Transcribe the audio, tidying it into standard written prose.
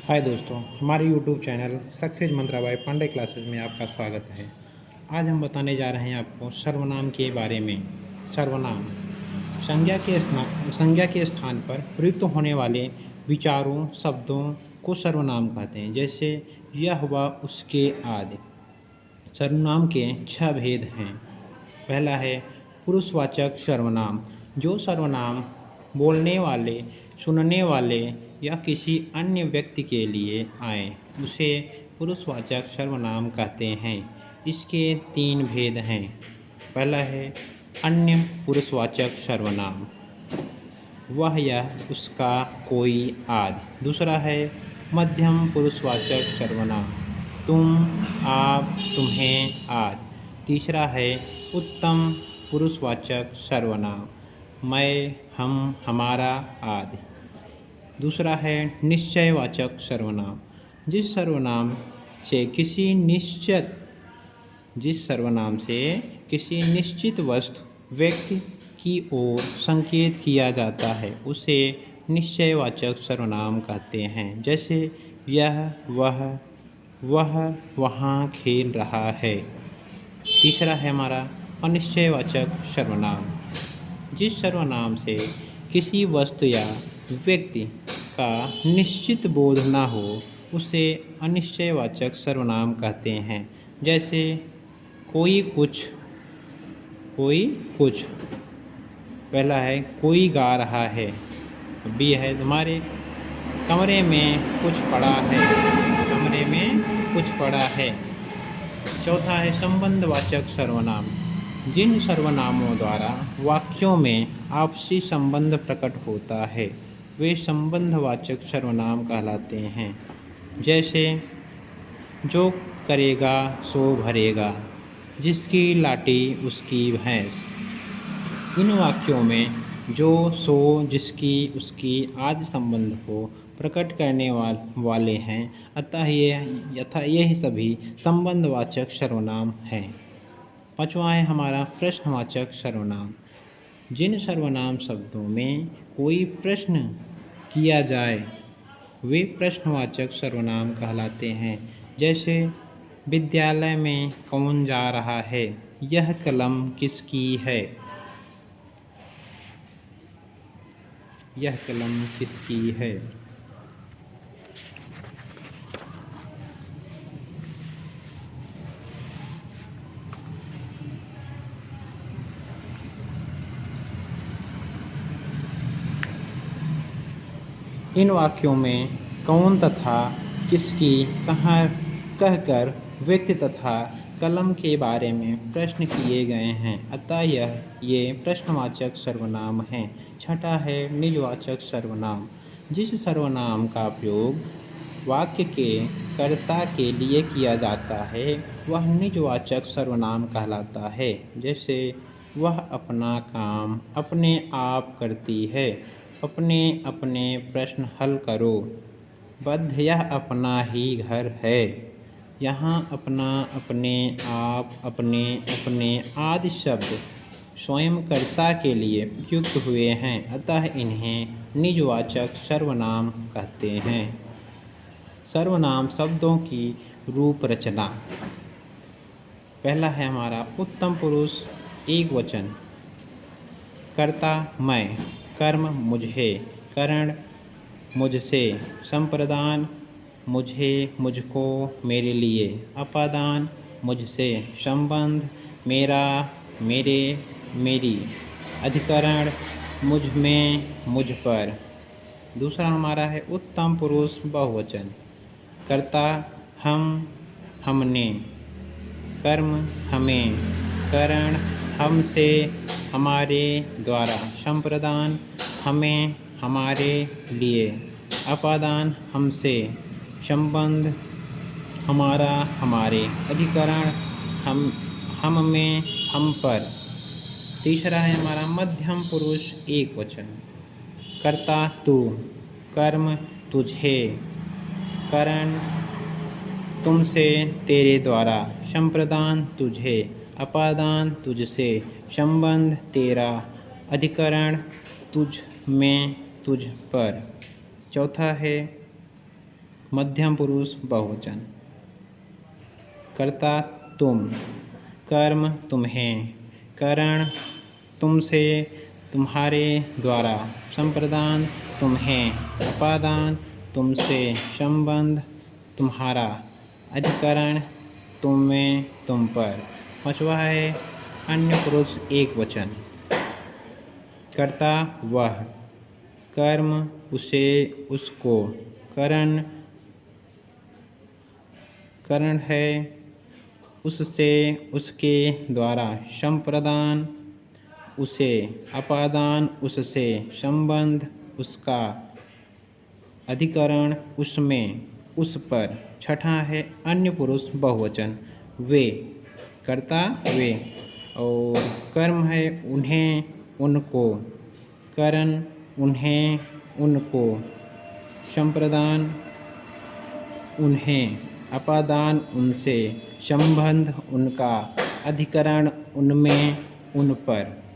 हाय दोस्तों, हमारे YouTube channel success मंत्रा bye Pandey classes में आपका स्वागत है। आज हम बताने जा रहे हैं आपको सर्वनाम के बारे में। सर्वनाम संज्ञा के स्थान पर प्रयुक्त होने वाले विचारों शब्दों को सर्वनाम कहते हैं। जैसे यह व उसके आदि। सर्वनाम के 6 भेद हैं। पहला है पुरुषवाचक सर्वनाम। जो सर्वनाम बोलने वाले, सुनने वाले या किसी अन्य व्यक्ति के लिए आए उसे पुरुषवाचक सर्वनाम कहते हैं। इसके 3 भेद हैं। पहला है अन्य पुरुषवाचक सर्वनाम, वह यह उसका कोई आदि। दूसरा है मध्यम पुरुषवाचक सर्वनाम, तुम आप तुम्हें आदि। तीसरा है उत्तम पुरुषवाचक सर्वनाम, मैं हम हमारा आदि। दूसरा है निश्चयवाचक सर्वनाम, जिस सर्वनाम से किसी निश्चित वस्तु व्यक्ति की ओर संकेत किया जाता है उसे निश्चयवाचक सर्वनाम कहते हैं। जैसे यह वह वहाँ खेल रहा है। तीसरा है हमारा अनिश्चयवाचक सर्वनाम, जिस सर्वनाम से किसी वस्तु या व्यक्ति का निश्चित बोध न हो उसे अनिश्चयवाचक सर्वनाम कहते हैं। जैसे कोई कुछ, कोई कुछ। पहला है कोई गा रहा है। बी है तुम्हारे कमरे में कुछ पड़ा है। कमरे में कुछ पड़ा है। चौथा है संबंधवाचक सर्वनाम, जिन सर्वनामों द्वारा वाक्यों में आपसी संबंध प्रकट होता है वे संबंधवाचक सर्वनाम कहलाते हैं। जैसे जो करेगा सो भरेगा, जिसकी लाठी उसकी भैंस। इन वाक्यों में जो, सो, जिसकी, उसकी आदि संबंध को प्रकट करने वाले हैं, अतः यह सभी संबंधवाचक सर्वनाम हैं। पांचवा है हमारा प्रश्नवाचक सर्वनाम, जिन सर्वनाम शब्दों में कोई प्रश्न किया जाए वे प्रश्नवाचक सर्वनाम कहलाते हैं। जैसे विद्यालय में कौन जा रहा है, यह कलम किसकी है, यह कलम किसकी है। इन वाक्यों में कौन तथा किसकी कहकर व्यक्ति तथा कलम के बारे में प्रश्न किए गए हैं, अतः ये प्रश्नवाचक सर्वनाम हैं। छठा है निजवाचक सर्वनाम, जिस सर्वनाम का प्रयोग वाक्य के कर्ता के लिए किया जाता है वह निजवाचक सर्वनाम कहलाता है। जैसे वह अपना काम अपने आप करती है, अपने अपने प्रश्न हल करो। बद्ध यह अपना ही घर है, यहाँ अपना, अपने आप, अपने अपने आदि शब्द स्वयंकर्ता के लिए प्रयुक्त हुए हैं, अतः इन्हें निजवाचक सर्वनाम कहते हैं। सर्वनाम शब्दों की रूप रचना। पहला है हमारा उत्तम पुरुष एक वचन, कर्ता मैं, कर्म मुझे, करण मुझसे, संप्रदान मुझे, मुझको, मेरे लिए, अपादान मुझसे, संबंध मेरा, मेरे, मेरी, अधिकरण मुझ में, मुझ पर। दूसरा हमारा है उत्तम पुरुष बहुवचन, कर्ता हम, हमने, कर्म हमें, करण हमसे, हमारे द्वारा, संप्रदान हमें, हमारे लिए, अपादान हमसे, संबंध हमारा, हमारे, अधिकरण हम में, हम पर। तीसरा है हमारा मध्यम पुरुष एक वचन, कर्ता तू, कर्म तुझे, करण तुमसे, तेरे द्वारा, संप्रदान तुझे, अपादान तुझसे, संबंध तेरा, अधिकरण तुझ में, तुझ पर। चौथा है मध्यम पुरुष बहुवचन। कर्ता तुम, कर्म तुम्हें, करण तुमसे, तुम्हारे द्वारा, संप्रदान तुम्हें, अपादान तुमसे, संबंध तुम्हारा, अधिकरण तुम्हें, तुम पर। पाँचवा है अन्य पुरुष एक वचन। कर्ता वह, कर्म उसे उसको, करण करण है उससे उसके द्वारा, संप्रदान उसे, अपादान उससे, संबंध उसका, अधिकरण उसमें, उस पर। छठा है अन्य पुरुष बहुवचन। वे, कर्ता वे, और कर्म है उन्हें उनको, करण उन्हें उनको, संप्रदान उन्हें, अपादान उनसे, संबंध उनका, अधिकरण उनमें उन पर।